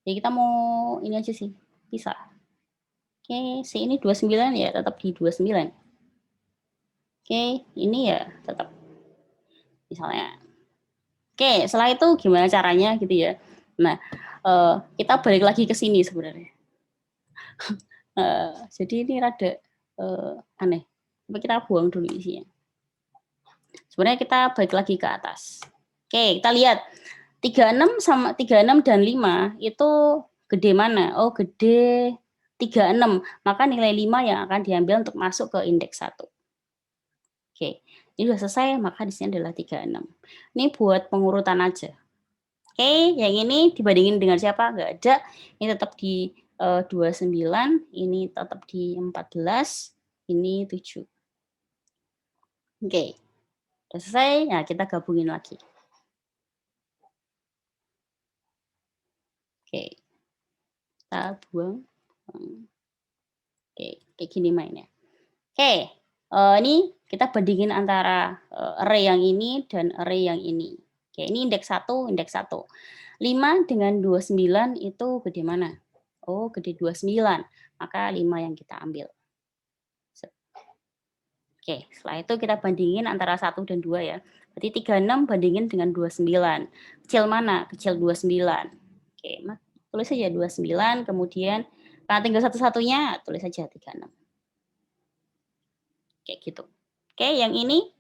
S2: Jadi kita mau ini aja sih, pisah. Oke, si ini 29 ya, tetap di 29. Oke, ini ya tetap misalnya. Oke, setelah itu gimana caranya gitu ya. Nah, kita balik lagi ke sini sebenarnya. Jadi ini rada aneh. Coba kita buang dulu isinya. Sebenarnya kita balik lagi ke atas. Oke, kita lihat 36 sama 36 dan 5 itu gede mana? Oh, gede 36. Maka nilai 5 yang akan diambil untuk masuk ke indeks 1. Oke, ini sudah selesai, maka di sini adalah 36. Ini buat pengurutan aja. Oke, yang ini dibandingin dengan siapa? Nggak ada. Ini tetap di 29, ini tetap di 14, ini 7. Oke, udah selesai. Nah, kita gabungin lagi. Oke, kita buang. Oke, kayak gini mainnya. Oke, ini kita bandingin antara array yang ini dan array yang ini. Oke, ini indeks 1, indeks 1. 5 dengan 29 itu gede mana? Oh, gede 29. Maka 5 yang kita ambil. Oke, setelah itu kita bandingin antara 1 dan 2 ya. Berarti 36 bandingin dengan 29. Kecil mana? Kecil 29. Oke, tulis saja 29, kemudian karena tinggal satu-satunya, tulis saja 36. Kayak gitu. Oke, yang ini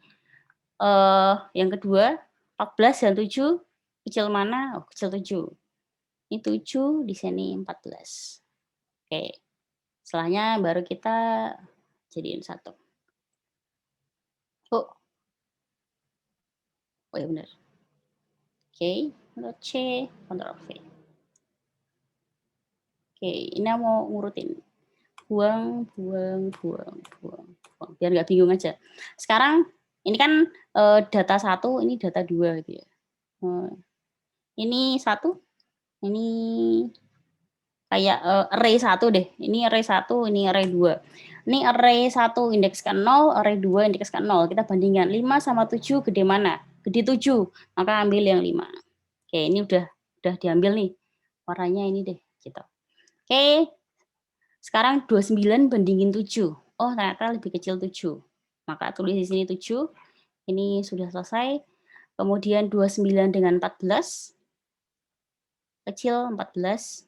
S2: yang kedua 14 dan 7 kecil mana? Oh, kecil 7. Ini 7, di sini 14. Oke. Setelahnya baru kita jadiin 1. Oh ya benar. Oke, Ctrl C, Ctrl V. Oke, ini mau ngurutin. Buang. Biar nggak bingung aja. Sekarang ini kan data 1, ini data 2 gitu ya. Ini 1, ini kayak array 1 deh. Ini array 1, ini array 2. Ini array 1 indeks ke 0, array 2 indeks ke 0. Kita bandingkan 5 sama 7 gede mana? Gede 7. Maka ambil yang 5. Oke, ini udah diambil nih. Warnanya ini deh, gitu. Oke. Sekarang 29 bandingin 7. Oh, ternyata lebih kecil 7. Maka tulis di sini 7. Ini sudah selesai. Kemudian 29 dengan 14. kecil 14.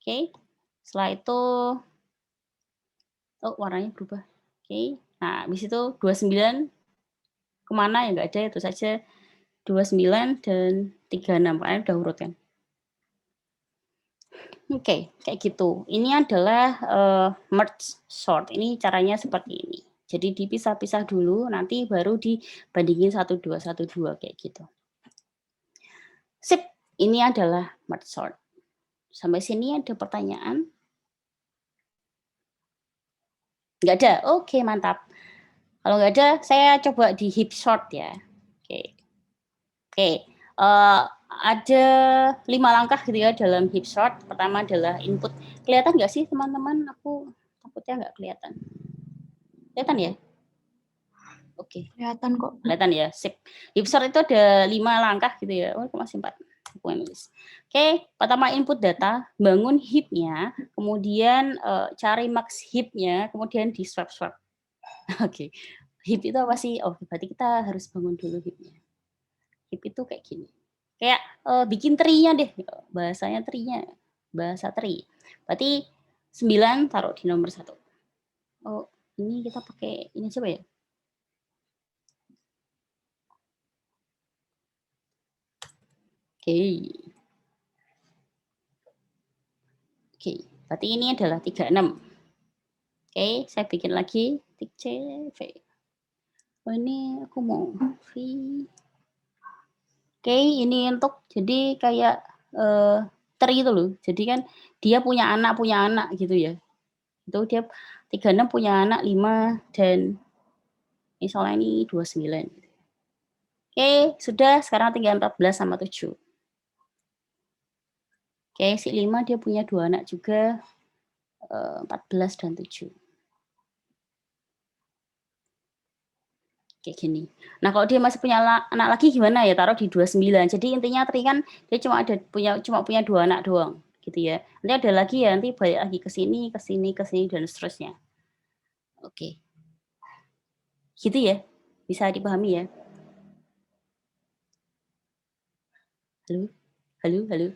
S2: Oke. Setelah itu oh warnanya berubah. Oke. Nah, habis itu 29 kemana ya nggak ada, itu saja 29 dan 36 karena udah urut kan. Oke, kayak gitu. Ini adalah merge sort. Ini caranya seperti ini. Jadi dipisah-pisah dulu, nanti baru dibandingin 1, 2, 1, 2 kayak gitu. Sip, ini adalah merge sort. Sampai sini ada pertanyaan? Nggak ada? Oke, mantap. Kalau nggak ada, saya coba di heap sort ya. Oke. Oke, ada 5 langkah gitu ya dalam heap sort. Pertama adalah input. Kelihatan nggak sih teman-teman? Aku takutnya nggak kelihatan. Kelihatan ya? Oke.
S3: Kelihatan kok.
S2: Kelihatan ya, sip. Heap sort itu ada 5 langkah gitu ya. Oh, masih 4. Oke, pertama input data, bangun heap-nya, kemudian cari max heap-nya, kemudian di swap-swap. Oke, heap itu apa sih? Oh, berarti kita harus bangun dulu heap-nya. Heap itu kayak gini. Kayak bikin tree-nya deh, bahasanya tree-nya. Bahasa tree. Berarti 9 taruh di nomor 1. Oh, ini kita pakai ini coba ya. Oke. Oke, berarti ini adalah 36. Oke, saya bikin lagi tick CV. Oh, ini aku mau V. Oke, ini untuk jadi kayak tree itu loh. Jadi kan dia punya anak gitu ya. Itu dia 36 punya anak 5 dan misalnya ini 29. Oke, sudah. Sekarang tinggal 14 sama 7. Oke, si 5 dia punya 2 anak juga, 14 dan 7. Kayak gini. Nah, kalau dia masih punya anak lagi gimana ya? Taruh di 29. Jadi intinya tri kan dia cuma punya 2 anak doang, gitu ya. Nanti ada lagi ya, nanti balik lagi ke sini, ke sini, ke sini dan seterusnya. Oke. Gitu ya. Bisa dipahami ya? Halo? Halo, halo.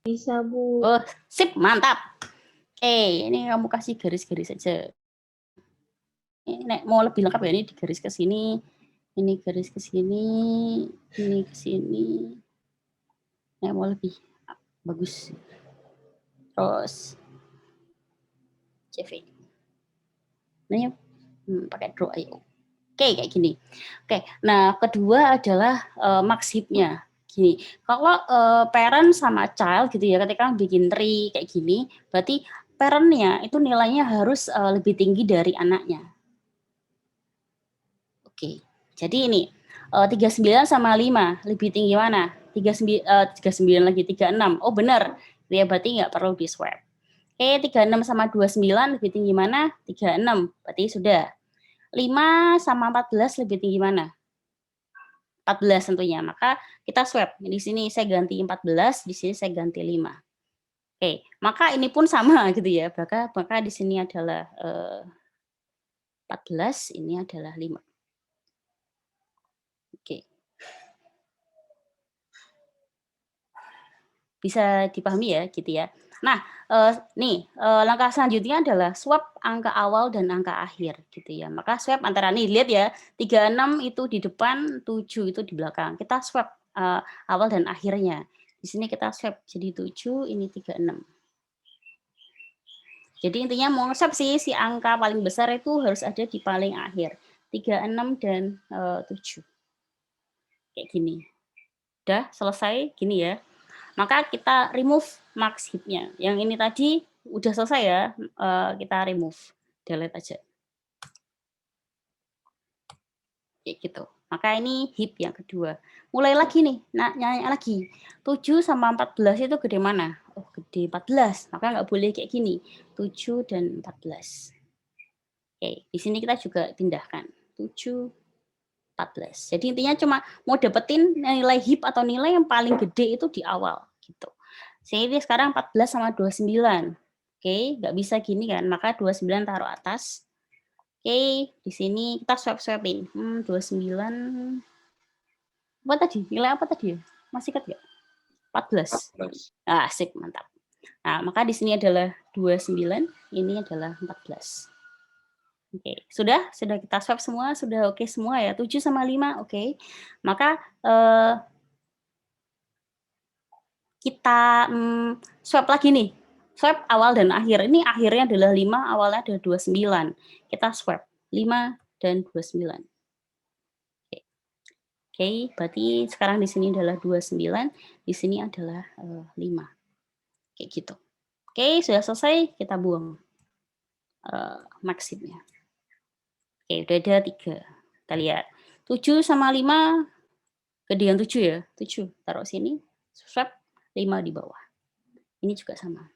S3: Bisa, Bu.
S2: Oh, sip, mantap. Oke, ini kamu kasih garis-garis saja. Ini mau lebih lengkap ya, ini di garis ke sini, ini garis ke sini, ini ke sini. Nah, mau lebih bagus. Terus CV. Nah, pakai draw IO. Oke, kayak gini. Oke, nah kedua adalah max heap-nya. Gini, kalau parent sama child gitu ya, ketika bikin tree kayak gini, berarti parent-nya itu nilainya harus lebih tinggi dari anaknya. Oke, jadi ini 39 sama 5 lebih tinggi mana? 39 lagi 36. Oh benar, ya berarti nggak perlu di swap. Oke, 36 sama 29 lebih tinggi mana? 36, berarti sudah. 5 sama 14 lebih tinggi mana? 14 tentunya, maka kita swap. Di sini saya ganti 14, di sini saya ganti 5. Oke, maka ini pun sama gitu ya, maka di sini adalah 14, ini adalah 5. Oke. Bisa dipahami ya gitu ya. Nah, nih langkah selanjutnya adalah swap angka awal dan angka akhir gitu ya. Maka swap antara nih lihat ya, 36 itu di depan, 7 itu di belakang. Kita swap awal dan akhirnya. Di sini kita swap jadi 7, ini 36. Jadi intinya mau swap sih si angka paling besar itu harus ada di paling akhir. 36 dan 7. Kayak gini. Udah selesai gini ya. Maka kita remove max heap-nya. Yang ini tadi udah selesai ya, kita remove, delete aja. Kayak gitu. Maka ini heap yang kedua. Mulai lagi nih, nanya lagi. 7 sama 14 itu gede mana? Oh, gede 14. Maka nggak boleh kayak gini. 7 dan 14. Oke, di sini kita juga pindahkan. 7, 14. Jadi intinya cuma mau dapetin nilai heap atau nilai yang paling gede itu di awal gitu. Jadi sekarang 14 sama 29. Oke, nggak bisa gini kan, maka 29 taruh atas. Oke, di sini kita swap-swapin. 29. Apa tadi? Nilai apa tadi ya? Masih ingat nggak? 14. Ah, asik, mantap. Nah, maka di sini adalah 29, ini adalah 14. Oke, sudah kita swap semua, sudah oke semua ya. 7 sama 5, oke. Maka kita swap lagi nih. Swap awal dan akhir. Ini akhirnya adalah 5, awalnya adalah 29. Kita swap 5 dan 29. Oke, berarti sekarang di sini adalah 29, di sini adalah 5. Kayak gitu. Oke, sudah selesai, kita buang maksibnya. Oke, udah ada 3. Kita lihat. 7 sama 5, gedean 7 ya. 7, taruh sini, swap 5 di bawah. Ini juga sama.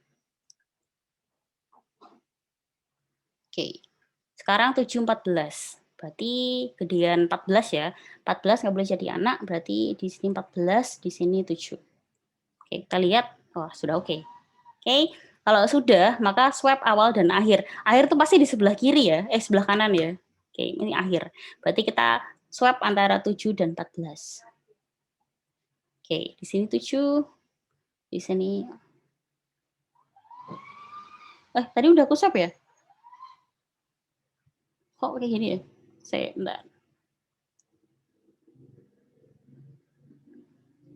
S2: Oke, sekarang 7, 14. Berarti gedean 14 ya. 14 nggak boleh jadi anak, berarti di sini 14, di sini 7. Oke, kita lihat. Oh, sudah oke. Oke, kalau sudah, maka swap awal dan akhir. Akhir itu pasti di sebelah kiri ya, sebelah kanan ya. Oke, ini akhir. Berarti kita swap antara 7 dan 14. Oke, di sini 7, di sini. Tadi udah aku swap ya? Kok kayak gini ya? Bentar.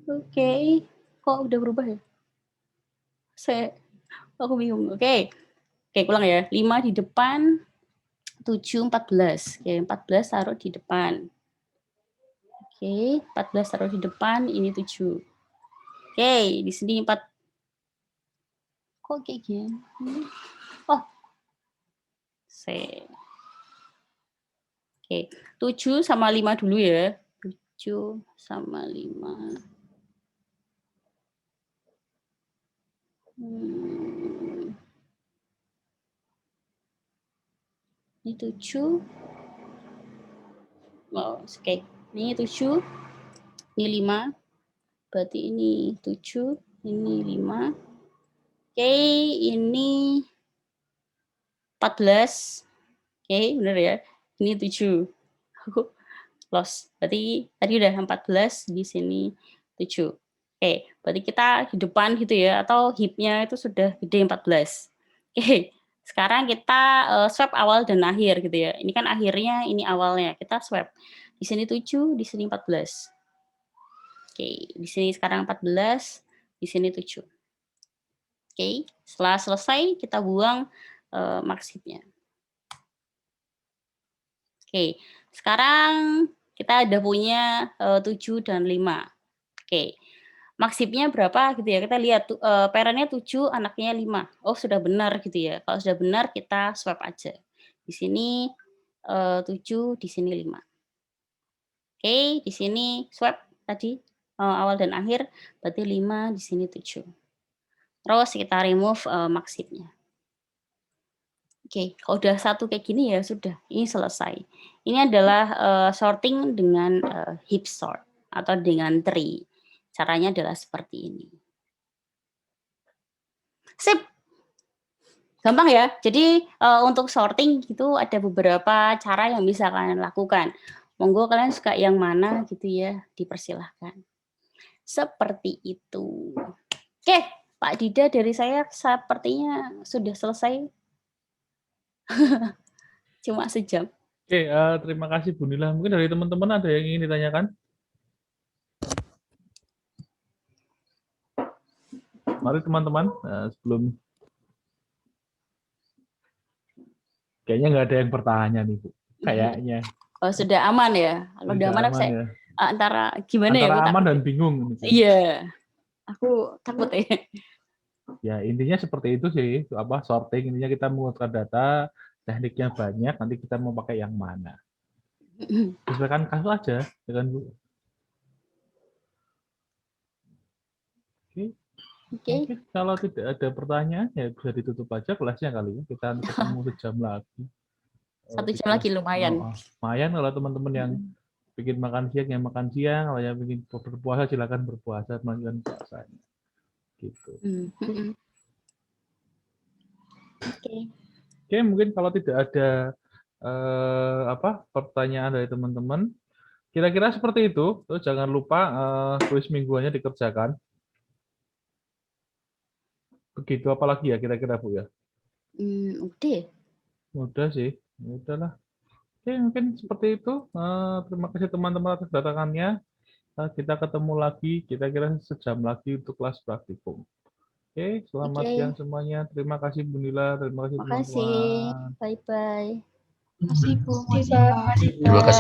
S2: Oke, kok udah berubah ya? Aku bingung. Oke, ulang ya. 5 di depan, 7, 14. Oke, 14 taruh di depan. Oke, 14 taruh di depan, ini 7. Oke, di sini 4. Kok kayak gini? Oh. Oke, 7 sama 5 dulu ya. 7 sama 5. Ini 7. Oh, oke. Ini 7. Ini 5. Berarti ini 7. Ini 5. Oke, ini 14. Oke, benar ya. Ini 7. Aku lost. Berarti tadi udah 14, di sini 7. Oke, berarti kita di depan gitu ya, atau hipnya itu sudah gede 14. Oke, sekarang kita swap awal dan akhir gitu ya. Ini kan akhirnya, ini awalnya. Kita swap. Di sini 7, di sini 14. Oke, di sini sekarang 14, di sini 7. Oke, setelah selesai kita buang maksibnya. Oke, sekarang kita ada punya 7 dan 5. Oke, maksibnya berapa gitu ya, kita lihat parentnya 7, anaknya 5. Oh, sudah benar gitu ya. Kalau sudah benar, kita swap aja. Di sini 7, di sini 5. Oke, di sini swap tadi awal dan akhir, berarti 5, di sini 7. Terus kita remove maksibnya. Oke, kalau udah satu kayak gini ya sudah, ini selesai. Ini adalah sorting dengan heap sort atau dengan tree. Caranya adalah seperti ini. Sip. Gampang ya. Jadi untuk sorting itu ada beberapa cara yang bisa kalian lakukan. Monggo kalian suka yang mana gitu ya, dipersilahkan. Seperti itu. Oke, Pak Dida dari saya sepertinya sudah selesai. Cuma sejam.
S1: Oke, terima kasih Bu Nila. Mungkin dari teman-teman ada yang ingin ditanyakan? Mari teman-teman, sebelum kayaknya nggak ada yang bertanya nih Bu. Kayaknya.
S2: Oh, sudah aman ya. Kalau udah aman, saya
S1: ya.
S2: antara gimana
S1: Antara
S2: ya?
S1: aman dan bingung.
S2: Iya, aku takut ya.
S1: Ya intinya seperti itu sih. Sorting intinya kita mengumpulkan data, tekniknya banyak. Nanti kita mau pakai yang mana? Sesuaikan kasus aja, ya kan Bu? Oke. Oke, kalau tidak ada pertanyaan ya bisa ditutup aja kelasnya kali ya. Kita ketemu sejam lagi.
S2: 1 jam lagi lumayan.
S1: Lumayan kalau teman-teman yang bikin makan siang yang makan siang, kalau yang bikin berpuasa silakan berpuasa melanjutkan puasanya. Gitu. Oke, mungkin kalau tidak ada pertanyaan dari teman-teman, kira-kira seperti itu. Terus jangan lupa kuis mingguannya dikerjakan. Begitu, apalagi ya kira-kira Bu ya?
S2: Udah.
S1: Udah sih, ya udahlah. Oke, mungkin seperti itu. Terima kasih teman-teman atas datangannya. Kita ketemu lagi kira-kira sejam lagi untuk kelas praktikum. Oke, selamat
S2: Oke.
S1: siang semuanya. Terima kasih Bu Nila, terima kasih
S2: Makasih.
S1: teman-teman.
S2: Bye-bye.
S3: Makasih Bu.
S4: Terima kasih.